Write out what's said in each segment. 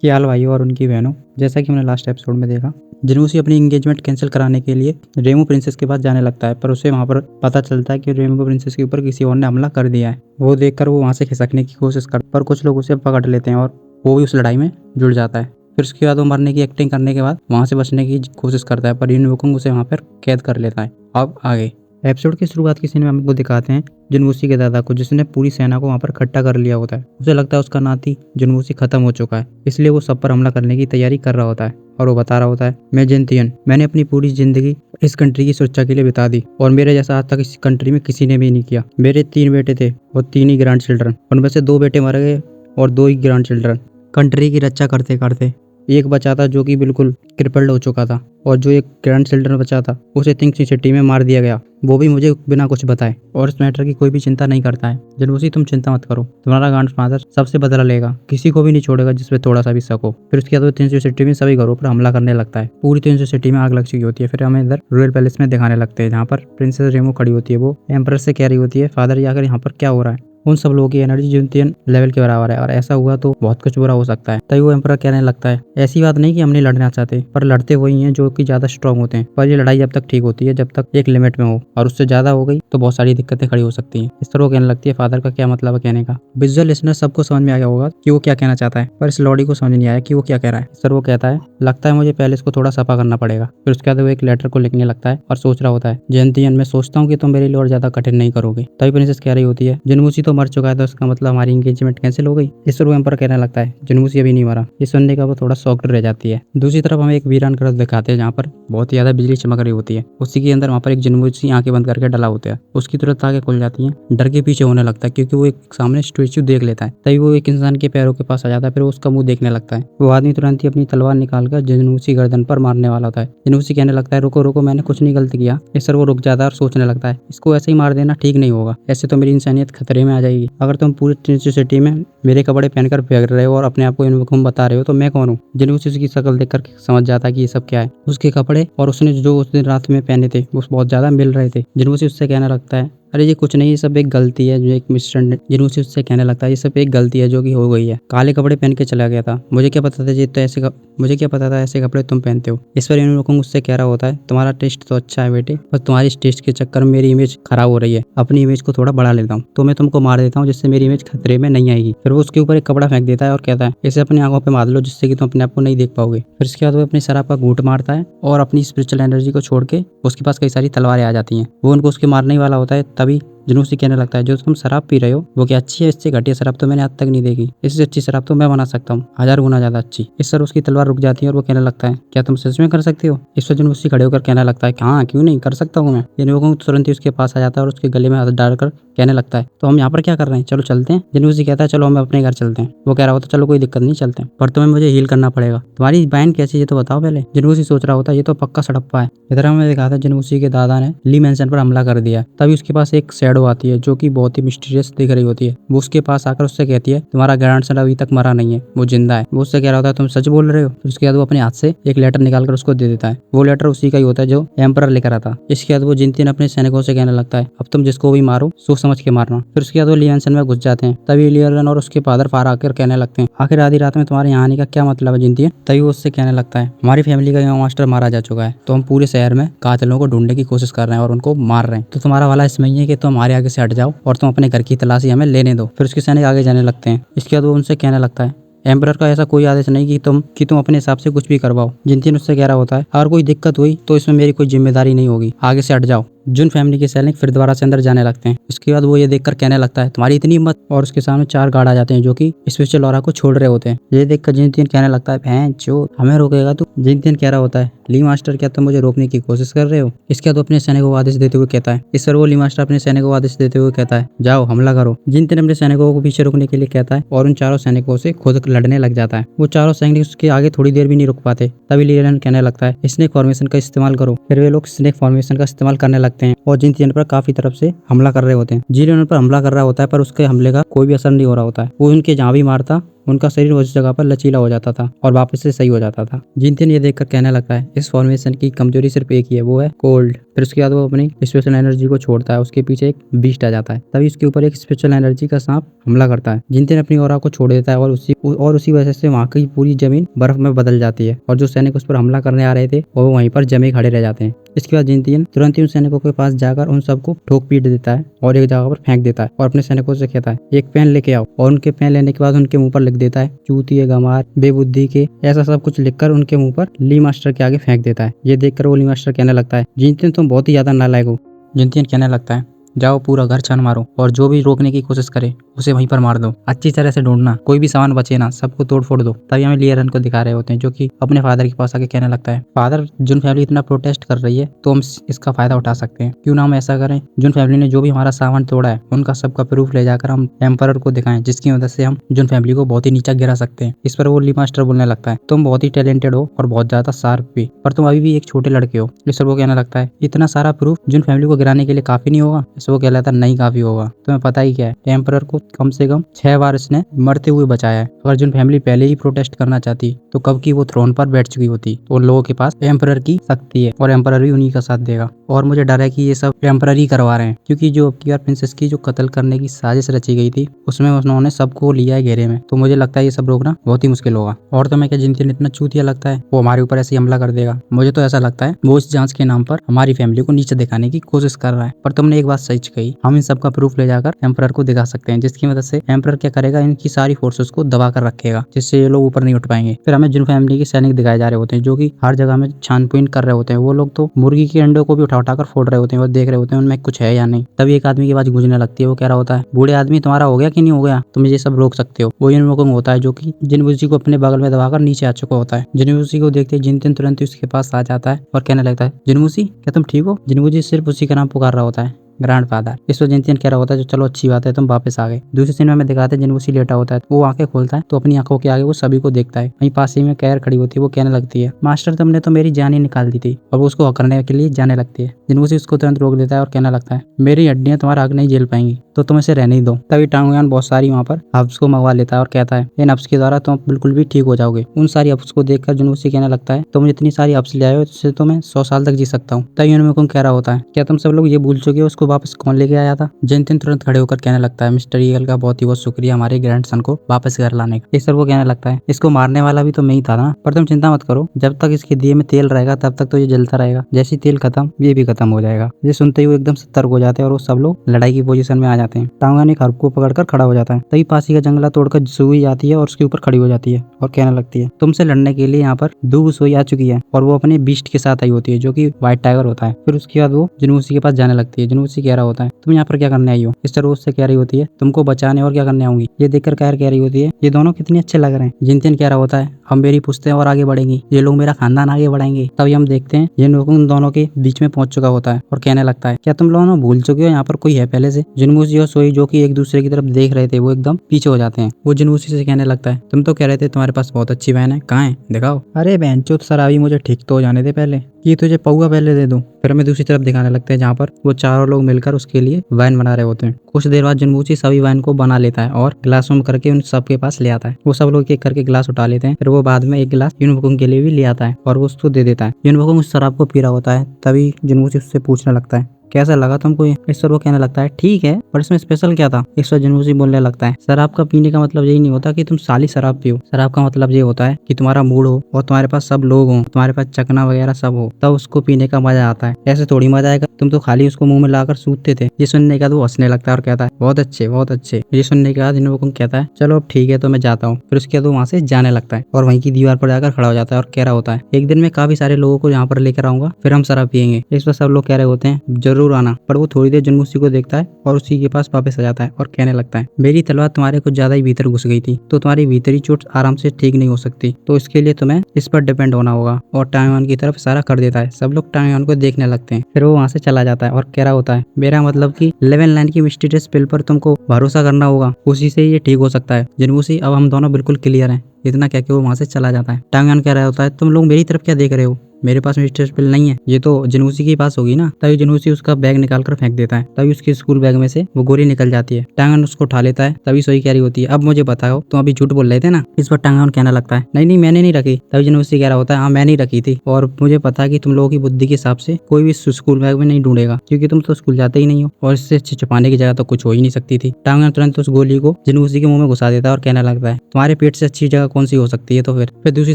क्या हाल भाइयों और उनकी बहनों। जैसा कि हमने लास्ट एपिसोड में देखा, जिनूसी अपनी एंगेजमेंट कैंसिल कराने के लिए रेमो प्रिंसेस के पास जाने लगता है, पर उसे वहां पर पता चलता है कि रेमो प्रिंसेस के ऊपर किसी और ने हमला कर दिया है। वो देखकर वो वहां से खिसकने की कोशिश कर, पर कुछ लोग उसे पकड़ लेते हैं और वो भी उस लड़ाई में जुड़ जाता है। फिर उसके बाद वो मरने की एक्टिंग करने के बाद वहां से बचने की कोशिश करता है, पर इनवोकिंग उसे वहां पर कैद कर लेता है। अब आगे एपिसोड की शुरुआत की सीन में हमको दिखाते हैं जिनवूसी के दादा को, जिसने पूरी सेना को वहां पर इकट्ठा कर लिया होता है। उसे लगता है उसका नाती जिनवूसी खत्म हो चुका है, इसलिए वो सब पर हमला करने की तैयारी कर रहा होता है। और वो बता रहा होता है, मैं जिनतियन, मैंने अपनी पूरी जिंदगी इस कंट्री की सुरक्षा के लिए बिता दी और मेरे जैसा आज तक इस कंट्री में किसी ने भी नहीं किया। मेरे 3 बेटे थे और 3 ही ग्रैंड चिल्ड्रन, उनमें से 2 बेटे मर गए और 2 ही ग्रैंड चिल्ड्रन। कंट्री की रक्षा करते करते एक बचा था जो कि बिल्कुल क्रिपल्ड हो चुका था, और जो एक ग्रैंड चिल्ड्रन बचा था उसे थिंक सिटी में मार दिया गया, वो भी मुझे बिना कुछ बताए, और इस मैटर की कोई भी चिंता नहीं करता है। जिनवूसी तुम चिंता मत करो, तुम्हारा ग्रैंडफादर सबसे बदला लेगा, किसी को भी नहीं छोड़ेगा जिसपे थोड़ा सा भी शक हो। फिर उसके बाद वो थिंक सिटी में सभी घरों पर हमला करने लगता है। पूरी थिंक सिटी में आग लग चुकी होती है। फिर हमें इधर रॉयल पैलेस में दिखाने लगते हैं, जहाँ पर प्रिंसेस रेमो खड़ी होती है। वो एम्परर से कह रही होती है, फादर आकर यहाँ पर क्या हो रहा है। उन सब लोगों की एनर्जी जिनतियन लेवल के बराबर है, और ऐसा हुआ तो बहुत कुछ बुरा हो सकता है। तभी वो एम्परर कहने लगता है, ऐसी बात नहीं कि हम नहीं लड़ना चाहते, पर लड़ते वही हैं जो कि ज्यादा स्ट्रांग होते हैं। पर ये लड़ाई जब तक ठीक होती है जब तक एक लिमिट में हो, और उससे ज्यादा हो गई तो बहुत सारी दिक्कतें खड़ी हो सकती हैं। इस तरह वो कहने लगती है, फादर का क्या मतलब है कहने का। विजुअल लिसनर सबको समझ में आ गया होगा कि वो क्या कहना चाहता है, पर इस लॉडी को समझ नहीं आया कि वो क्या कह रहा है। इस तरह वो कहता है, लगता है मुझे पहले इसको थोड़ा सफा करना पड़ेगा। फिर उसके बाद वो एक लेटर को लिखने लगता है और सोच रहा होता है, जिनतियन, मैं सोचता हूँ कि तुम मेरे लिए और ज्यादा कठिन नहीं करोगे। तभी प्रिंसेस कह रही होती है, जिनवूसी तो मर चुका है, तो इसका मतलब हमारी एंगेजमेंट कैंसिल हो गई। इस तरह एम्पर कहने लगता है, जिनवूसी अभी नहीं मरा। ये सुनने का वो थोड़ा शॉक्ड रह जाती है। दूसरी तरफ हमें एक वीरान ग्रह दिखाते हैं, जहाँ पर बहुत ज्यादा बिजली चमक रही होती है। उसी के अंदर वहाँ पर एक जिनवूसी आंखें बंद करके डला होता है। उसकी तुरंत आंखें खुल जाती हैं, डर के पीछे होने लगता है, क्योंकि वो एक सामने स्टेच्यू देख लेता है। तभी वो एक इंसान के पैरों के पास आ जाता है, फिर वो उसका मुंह देखने लगता है। वो आदमी तुरंत ही अपनी तलवार निकालकर जिनवूसी गर्दन पर मारने वाला होता है। जिनवूसी कहने लगता है, रुको रुको, मैंने कुछ नहीं गलती किया। इस तरह वो रुक जाता है और सोचने लगता है, इसको ऐसे ही मार देना ठीक नहीं होगा, ऐसे तो मेरी इंसानियत खतरे में आ जाएगी। अगर तुम पूरी ट्रिनिटी सिटी में मेरे कपड़े पहनकर फिर रहे हो और अपने आप को इनवोकिंग बता रहे हो, तो मैं कौन हूँ। जिनवूसी उसकी शक्ल देखकर समझ जाता है कि ये सब क्या है। उसके कपड़े और उसने जो उस दिन रात में पहने थे वो बहुत ज्यादा मिल रहे थे। जिनवूसी उससे कहने लगता है, अरे ये कुछ नहीं, ये सब एक गलती है, जो एक मिसअंडरस्टैंडिंग। जिनवूसी उससे कहने लगता है, ये सब एक गलती है जो कि हो गई है। काले कपड़े पहन के चला गया था, मुझे क्या पता था ये तो ऐसे मुझे क्या पता था ऐसे कपड़े तुम पहनते हो। इस पर इनवोकिंग उससे कह रहा होता है, तुम्हारा टेस्ट तो अच्छा है बेटे, पर तुम्हारी इस टेस्ट के चक्कर में मेरी इमेज खराब हो रही है। अपनी इमेज को थोड़ा बढ़ा लेता हूँ, तो मैं तुमको मार देता हूँ, जिससे मेरी इमेज खतरे में नहीं आएगी। फिर वो उसके ऊपर एक कपड़ा फेंक देता है और कहता है, इसे अपनी आंखों पे बांध लो, जिससे कि तुम अपने आप को नहीं देख पाओगे। फिर इसके बाद वो अपनी शराब का घूंट मारता है और अपनी स्पिरिचुअल एनर्जी को छोड़ के उसके पास कई सारी तलवारें आ जाती हैं। वो उनको उसके मारने ही वाला होता है। तभी जिनवूसी कहने लगता है, जो तुम शराब पी रहे हो वो क्या अच्छी है, इससे घटिया शराब तो मैंने आज तक नहीं देखी। इससे अच्छी शराब तो मैं बना सकता हूँ, 1000 गुना ज्यादा अच्छी। इस तरह उसकी तलवार रुक जाती है और वो कहने लगता है, क्या तुम सच में कर सकते हो। इस पर जिनवूसी खड़े होकर कहने लगता है, हाँ क्यों नहीं, कर सकता हूँ मैं। इनवोकिंग तुरंत ही उसके पास आ जाता है और उसके गले में हाथ डालकर कहने लगता है, तो हम यहाँ पर क्या कर रहे हैं, चलो चलते हैं। जिनवूसी कहता है, चलो हम अपने घर चलते हैं। वो कह रहा होता है, चलो कोई दिक्कत नहीं, चलते हैं, पर तुम्हें मुझे हील करना पड़ेगा। तुम्हारी बहन कैसी है तो बताओ पहले। जिनवूसी सोच रहा होता है, ये तो पक्का सड़प्पा है। इधर हमें दिखा था जिनवूसी के दादा ने ली मैंशन पर हमला कर दिया। तभी उसके पास एक शैडो आती है जो कि बहुत ही मिस्टीरियस दिख रही होती है। वो उसके पास आकर उससे कहती है, तुम्हारा ग्रैंडसन अभी तक मरा नहीं है, वो जिंदा है। वो उससे कह रहा होता है, तुम सच बोल रहे हो। फिर उसके बाद वो अपने हाथ से एक लेटर निकालकर उसको दे देता है। वो लेटर उसी का ही होता है जो एम्परर लेकर आता। इसके बाद वो जिनतियन अपने सैनिकों से कहने लगता है, अब तुम जिसको भी मारो सोच समझ के मारना। फिर उसके बाद वो ली मैंशन में घुस जाते हैं। तभी लियरन और उसके फादर फार आकर कहने लगते हैं, आखिर आधी रात में तुम्हारे यहाँ आने का क्या मतलब है जिनतियन। तभी वो उससे कहने लगता है, हमारी फैमिली का यहाँ मास्टर मारा जा चुका है, तो हम पूरे शहर में कातिलों को ढूंढने की कोशिश कर रहे हैं और उनको मार रहे हैं, तो तुम्हारा वाला इसमें ही है कि तुम हमारे आगे से हट जाओ और तुम अपने घर की तलाशी हमें लेने दो। फिर उसके सैनिक आगे जाने लगते हैं। इसके बाद वो उनसे कहने लगता है, एम्परर का ऐसा कोई आदेश नहीं कि तुम अपने हिसाब से कुछ भी करवाओ। जिनतियन उससे कह रहा होता है, अगर कोई दिक्कत हुई तो इसमें मेरी कोई जिम्मेदारी नहीं होगी, आगे से हट जाओ। जुन फैमिली के सैनिक फिर दोबारा से अंदर जाने लगते हैं। उसके बाद वो ये देखकर कहने लगता है, तुम्हारी इतनी हिम्मत। और उसके सामने 4 गार्ड आ जाते हैं जो कि स्पेशल ऑरा को छोड़ रहे होते हैं। ये देखकर जिनतियन कहने लगता है, भैं चोद, हमें रोकेगा तू। जिनतियन कह रहा होता है, ली मास्टर, क्या तुम मुझे रोकने की कोशिश कर रहे हो। इसके बाद वो अपने सैनिकों को आदेश देते हुए कहता है, इस पर वो ली मास्टर अपने सैनिकों को आदेश देते हुए कहता है, जाओ हमला करो। जिनतियन अपने सैनिकों को पीछे रोकने के लिए कहता है और उन चारों सैनिकों से खुद लड़ने लग जाता है। वो चारों सैनिक उसके आगे थोड़ी देर भी नहीं रुक पाते। तभी लीलन कहने लगता है, स्नेक फॉर्मेशन का इस्तेमाल करो। फिर वे लोग स्नेक फॉर्मेशन का इस्तेमाल करने लगते लगते हैं और जिनतियन पर काफी तरफ से हमला कर रहे होते हैं। जिलियन उन पर हमला कर रहा होता है पर उसके हमले का कोई भी असर नहीं हो रहा होता है। वो उनके जहाँ भी मारता उनका शरीर उस जगह पर लचीला हो जाता था और वापस से सही हो जाता था। जिनतियन ये देखकर कहने लगता है इस फॉर्मेशन की कमजोरी सिर्फ एक ही है, वो है कोल्ड। फिर उसके बाद वो अपनी स्पेशल एनर्जी को छोड़ता है, उसके पीछे एक बीस्ट आ जाता है। तभी उसके ऊपर एक स्पेशल एनर्जी का सांप हमला करता है। जिनतियन अपनी ऑरा को छोड़ देता है और उसी वजह से वहाँ की पूरी जमीन बर्फ में बदल जाती है और जो सैनिक उस पर हमला करने आ रहे थे वो वहीं पर जमे खड़े रह जाते हैं। इसके बाद जिनतियन तुरंत ही उन सैनिकों के पास जाकर उन सबको ठोक पीट देता है और एक जगह पर फेंक देता है और अपने सैनिकों से कहता है एक पेन लेके आओ, और उनके पेन लेने के बाद उनके मुंह पर लिख देता है चूतिए गमार बेबुद्धि के, ऐसा सब कुछ लिखकर उनके मुंह पर ली मास्टर के आगे फेंक देता है। ये देखकर वो ली मास्टर कहने लगता है जिनतियन तुम बहुत ही ज्यादा नालायक हो। जिनतियन कहने लगता है जाओ पूरा घर छान मारो और जो भी रोकने की कोशिश करे उसे वहीं पर मार दो, अच्छी तरह से ढूंढना, कोई भी सामान बचे ना, सबको तोड़ फोड़ दो। तभी हमें लियरन को दिखा रहे होते हैं जो कि अपने फादर के पास आके कहने लगता है फादर जुन फैमिली इतना प्रोटेस्ट कर रही है तो हम इसका फायदा उठा सकते हैं, क्यों ना हम ऐसा करें जुन फैमिली ने जो भी हमारा सामान तोड़ा है उनका सबका प्रूफ ले जाकर हम एम्परर को दिखाएं, जिसकी मदद से हम जुन फैमिली को बहुत ही नीचा गिरा सकते हैं। इस पर वो ली मास्टर बोलने लगता है तुम बहुत ही टैलेंटेड हो और बहुत ज्यादा शार्प भी, पर तुम अभी भी एक छोटे लड़के हो। इस पर वो कहने लगता है इतना सारा प्रूफ जुन फैमिली को गिराने के लिए काफी नहीं होगा। इस पर वो कहता है नहीं काफी होगा, तुम्हें पता ही क्या है एम्परर को कम से कम 6 बार इसने मरते हुए बचाया है। अगर जुन फैमिली पहले ही प्रोटेस्ट करना चाहती तो कब की वो थ्रोन पर बैठ चुकी होती। तो उन लोगों के पास एम्परर की शक्ति है और एम्परर भी उन्हीं का साथ देगा और मुझे डर है कि ये सब एम्परर ही करवा रहे हैं, क्योंकि जो अब की बार प्रिंसेस की जो कत्ल करने की साजिश रची गई थी उसमें उन्होंने सबको लिया है घेरे में। तो मुझे लगता है ये सब रोकना बहुत ही मुश्किल होगा। और तो मैं क्या जिनतियन इतना चूतिया लगता है वो हमारे ऊपर ऐसे हमला कर देगा। मुझे तो ऐसा लगता है वो इस जांच के नाम पर हमारी फैमिली को नीचे दिखाने की कोशिश कर रहा है। पर तुमने एक बात सच कही, हम इन सबका प्रूफ ले जाकर एम्परर को दिखा सकते हैं, जिसकी मदद से एम्परर क्या करेगा इनकी सारी फोर्सेस को दबा कर रखेगा, जिससे ये लोग ऊपर नहीं उठ पाएंगे। फिर हमें जुन फैमिली के सैनिक दिखाए जा रहे होते हैं जो कि हर जगह में छानबीन कर रहे होते हैं। वो लोग तो मुर्गी के अंडों को भी उठा उठाकर फोड़ रहे होते हैं और देख रहे होते हैं उनमें कुछ है या नहीं। तभी एक आदमी की आवाज गूंजने लगती है। वो कह रहा होता है बूढ़े आदमी तुम्हारा हो गया कि नहीं हो गया, तुम ये सब रोक सकते हो। वो जिनवुकोंग होता है जो कि जिनवूजी को अपने बगल में दबाकर नीचे आ चुका होता है। जिनवूजी को देखते जिनतियन तुरंत ही उसके पास आ जाता है और कहने लगता है जिनवूजी क्या तुम ठीक हो। जिनवूजी सिर्फ उसी का नाम पुकार रहा होता है ग्रैंडफादर। इस वजह जिनतियन कह रहा होता है चलो अच्छी बात है तुम वापस आ गए। दूसरी सीन में दिखाते हैं जिनवूसी लेटा होता है, वो आंखें खोलता है तो अपनी आंखों के आगे वो सभी को देखता है। वहीं पास ही में कैर खड़ी होती है। वो कहने लगती है मास्टर तुमने तो मेरी जान ही निकाल दी थी, और वो उसको हक करने के लिए जाने लगती है। जिनवूसी उसको तुरंत रोक देता है और कहने लगता है मेरी हड्डियां तुम्हारा हक नहीं झेल पाएंगी तो तुम इसे रहने ही दो। तभी टांगयान बहुत सारी वहाँ पर हब्स को मंगवा लेता है और कहता है इन हब्स के द्वारा तुम बिल्कुल भी ठीक हो जाओगे। उन सारी हब्स को देखकर जिनवूसी कहने लगता है तुम इतनी सारी हब्स ले आए हो जिससे तो मैं 100 साल तक जी सकता हूँ। तभी जिनवुकोंग कह रहा होता है क्या तुम सब लोग ये भूल चुके हो उसको वापस कौन लेके आया था। जिनतियन तुरंत खड़े होकर कहने लगता है मिस्टर ईगल का बहुत ही बहुत शुक्रिया हमारे ग्रैंडसन को वापस घर लाने का। इस पर वो कहने लगता है इसको मारने वाला भी तो मैं ही था ना, पर तुम चिंता मत करो, जब तक इसके दिए में तेल रहेगा तब तक तो ये जलता रहेगा, जैसे तेल खत्म ये भी खत्म हो जाएगा। ये सुनते ही वो एकदम सतर्क हो जाते हैं और वो सब लोग लड़ाई की पोजीशन में आ जाते हैं। टांगयान एक हर्ब को पकड़कर खड़ा हो जाता है। तभी पासी का जंगला तोड़कर सुई आती है और उसके ऊपर खड़ी हो जाती है और कहने लगती है तुमसे लड़ने के लिए यहाँ पर दो सुई आ चुकी है, और वो अपने बीस्ट के साथ आई होती है जो कि व्हाइट टाइगर होता है। फिर उसके बाद वो जिनवूसी के पास जाने लगती है। जिनवूसी कह रहा होता है तुम यहाँ पर क्या करने आई हो। इस तरह उससे कह रही होती है तुमको बचाने और क्या करने आऊंगी। ये देखकर कैर कह रही होती है ये दोनों कितने अच्छे लग रहे हैं। जिनतियन कह रहा होता है हम मेरी पुश्तें और आगे बढ़ेंगी, ये लोग मेरा खानदान आगे बढ़ाएंगे। तभी हम देखते हैं ये उन दोनों के बीच में पहुंच चुका होता है और कहने लगता है क्या तुम लोगों भूल चुके हो यहाँ पर कोई है पहले से। जिनवूसी और सोई जो कि एक दूसरे की तरफ देख रहे थे वो एकदम पीछे हो जाते हैं। वो जिनवूसी से कहने लगता है तुम तो कह रहे थे तुम्हारे पास बहुत अच्छी बहन है, कहाँ है दिखाओ। अरे बहन चो सराबी मुझे ठीक तो हो जाने दे पहले कि तुझे पौवा पहले दे दूं। फिर हमें दूसरी तरफ दिखाने लगते हैं जहाँ पर वो चारों लोग मिलकर उसके लिए वाइन बना रहे होते हैं। कुछ देर बाद जिनवूसी सभी वाइन को बना लेता है और ग्लास में करके उन सबके पास ले आता है। वो सब लोग एक करके गिलास उठा लेते हैं। फिर वो बाद में एक गिलास जिनवुकोंग के लिए भी ले आता है और वो उसको दे देता है। जिनवुकोंग उस शराब को पी रहा होता है। तभी जिनवूसी उससे पूछने लगता है कैसा लगा तुमको ये। इस पर वो कहने लगता है ठीक है, पर इसमें स्पेशल क्या था। इस पर जिनवूसी बोलने लगता है शराब का पीने का मतलब यही नहीं होता कि तुम साली शराब पियो। शराब का मतलब ये होता है कि तुम्हारा मूड हो और तुम्हारे पास सब लोग हो, तुम्हारे पास चकना वगैरह सब हो, तब उसको पीने का मजा आता है। ऐसे थोड़ी मजा आएगा, तुम तो खाली उसको मुंह में लाकर सूतते थे। ये सुनने के बाद वो हंसने लगता है और कहता है बहुत अच्छे बहुत अच्छे। ये सुनने के बाद जिनवुकोंग कहता है चलो अब ठीक है तो मैं जाता हूँ। फिर उसके बाद वो वहाँ से जाने लगता है और वहीं की दीवार पर जाकर खड़ा हो जाता है और कह रहा होता है एक दिन मैं काफी सारे लोगों को यहाँ पर लेकर आऊंगा, फिर हम शराब पियेंगे। इस पर सब लोग कह रहे होते हैं जरूर आना। पर वो थोड़ी देर जिनवूसी को देखता है और उसी के पास वापस आ जाता है और कहने लगता है मेरी तलवार तुम्हारे कुछ ज्यादा ही भीतर घुस गई थी तो तुम्हारी भीतरी चोट आराम से ठीक नहीं हो सकती, तो इसके लिए तुम्हें इस पर डिपेंड होना होगा। और टांगयान की तरफ इशारा कर देता है। सब लोग टांगयान को देखने लगते हैं। फिर वो वहाँ से चला जाता है और कह रहा होता है मेरा मतलब कि 11 लाइन की मिस्टीरियस पिल पर तुमको भरोसा करना होगा, उसी से ये ठीक हो सकता है। जिनवूसी अब हम दोनों बिल्कुल क्लियर हैं। इतना कह के वो वहाँ से चला जाता है। टांगयान कह रहा होता है तुम लोग मेरी तरफ क्या देख रहे हो, मेरे पास मिस्टर स्पेल नहीं है, ये तो जनूसी के पास होगी ना। तभी जनूसी उसका बैग निकाल कर फेंक देता है। तभी उसके स्कूल बैग में से वो गोली निकल जाती है। टांगन उसको उठा लेता है। तभी सोई कह रही होती है, अब मुझे बताओ तुम अभी झूठ बोल रहे थे ना। इस पर टांगन कहने लगता है, नहीं नहीं मैंने नहीं रखी। तभी जनूसी कह रहा होता है, हाँ मैंने ही रखी थी, और मुझे पता है कि तुम लोगों की बुद्धि के हिसाब से कोई भी स्कूल बैग में नहीं ढूंढेगा, क्योंकि तुम तो स्कूल जाते ही नहीं हो, और इससे छुपाने की जगह तो कुछ हो ही नहीं सकती थी। टांगन तुरंत उस गोली को जनूसी के मुंह में घुसा देता है और कहने लगता है, तुम्हारे पेट से अच्छी जगह कौन सी हो सकती है। तो फिर दूसरी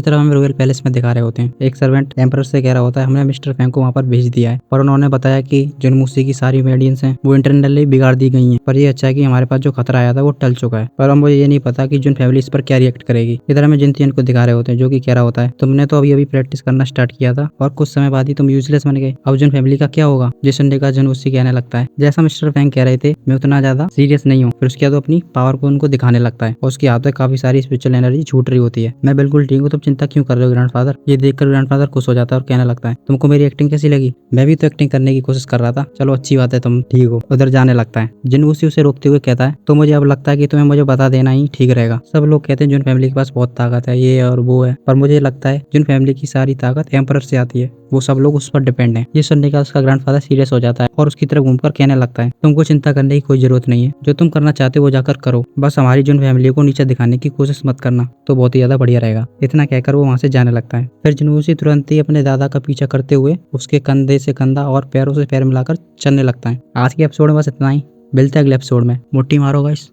तरफ हमें रॉयल पैलेस में दिखा रहे होते हैं। एक सर्वेंट एम्परर से कह रहा होता है, हमने मिस्टर फैंग को वहाँ पर भेज दिया है, और उन्होंने बताया कि जनूसी की सारी मेडिसिन हैं वो इंटरनली बिगाड़ दी गई हैं, पर ये अच्छा है कि हमारे पास जो खतरा आया था वो टल चुका है। पर अब मुझे ये नहीं पता कि जुन फैमिली इस पर क्या रिएक्ट करेगी। इधर हमें जिनतियन को दिखा रहे होते हैं, जो कि कह रहा होता है, तुमने तो अभी प्रैक्टिस करना स्टार्ट किया था और कुछ समय बाद ही तुम यूजलेस बन गए, अब जुन फैमिली का क्या होगा। जिसन ने कहा, जनूसी कहने लगता है, जैसा मिस्टर फैंग कह रहे थे मैं उतना ज्यादा सीरियस नहीं हूँ। फिर उसके बाद अपनी पावर को उनको दिखाने लगता है और उसकी हाथ में काफी सारी स्पिरिचुअल एनर्जी छूट रही होती है। मैं बिल्कुल ठीक हूँ, तुम चिंता क्यों कर रहे हो ग्रैंडफादर। ये देखकर ग्रैंडफादर खुश हो जाता है और कहने लगता है, तुमको मेरी एक्टिंग कैसी लगी। मैं भी तो एक्टिंग करने की कोशिश कर रहा था, चलो अच्छी बात है तुम ठीक हो। उधर जाने लगता है। जनूसी उसे रोकते हुए कहता है, तो मुझे अब लगता है कि तुम्हें मुझे बता देना ही ठीक रहेगा। सब लोग कहते हैं जुन फैमिली के पास बहुत ताकत है, ये और वो है, पर मुझे लगता है जुन फैमिली की सारी ताकत एम्परर से आती है, वो सब लोग उस पर डिपेंड है। ये सुनने का उसका ग्रैंडफादर सीरियस हो जाता है और उसकी तरफ घूमकर कहने लगता है, तुमको चिंता करने की कोई जरूरत नहीं है, जो तुम करना चाहते हो वो जाकर करो, बस हमारी जुन फैमिली को नीचे दिखाने की कोशिश मत करना, तो बहुत ही ज्यादा बढ़िया रहेगा। इतना कहकर वो वहां से जाने लगता है। फिर जनूसी तुरंत ही अपने दादा का पीछा करते हुए उसके कंधे से कंधा और पैरों से पैर मिलाकर चलने लगता है। आज के एपिसोड में बस इतना ही, मिलते हैं अगले एपिसोड में। मुट्ठी मारो गाइस।